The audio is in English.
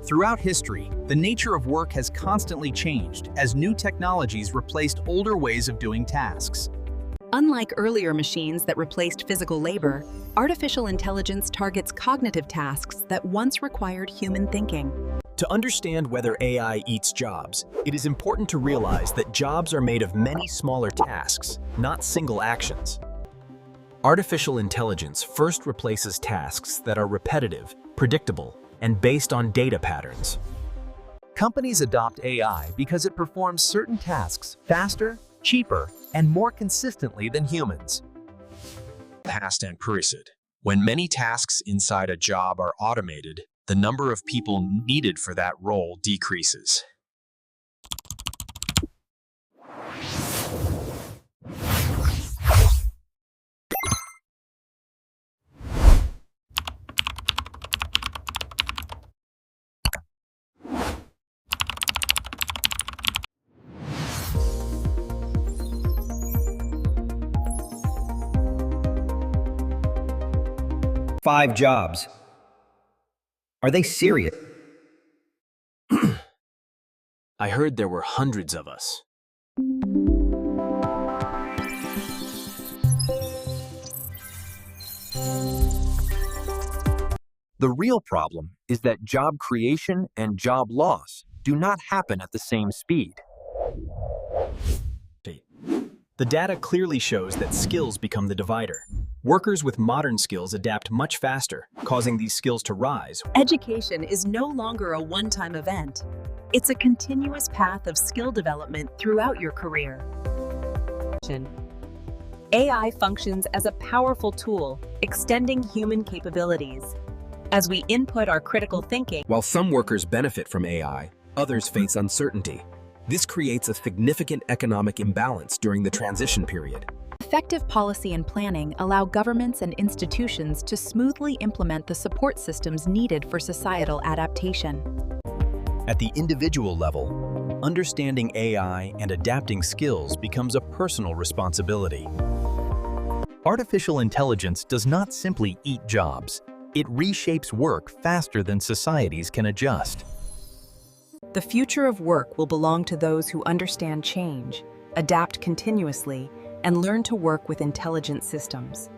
Throughout history, the nature of work has constantly changed as new technologies replaced older ways of doing tasks. Unlike earlier machines that replaced physical labor, artificial intelligence targets cognitive tasks that once required human thinking. To understand whether AI eats jobs, it is important to realize that jobs are made of many smaller tasks, not single actions. Artificial intelligence first replaces tasks that are repetitive, predictable, and based on data patterns. Companies adopt AI because it performs certain tasks faster, cheaper, and more consistently than humans. Past and present. When many tasks inside a job are automated, the number of people needed for that role decreases. Five jobs. Are they serious? I heard there were hundreds of us. The real problem is that job creation and job loss do not happen at the same speed. The data clearly shows that skills become the divider. Workers with modern skills adapt much faster, causing these skills to rise. Education is no longer a one-time event. It's a continuous path of skill development throughout your career. AI functions as a powerful tool, extending human capabilities. As we input our critical thinking, While some workers benefit from AI, others face uncertainty. This creates a significant economic imbalance during the transition period. effective policy and planning allow governments and institutions to smoothly implement the support systems needed for societal adaptation. At the individual level, understanding AI and adapting skills becomes a personal responsibility. Artificial intelligence does not simply eat jobs. It reshapes work faster than societies can adjust. The future of work will belong to those who understand change, adapt continuously, and learn to work with intelligent systems.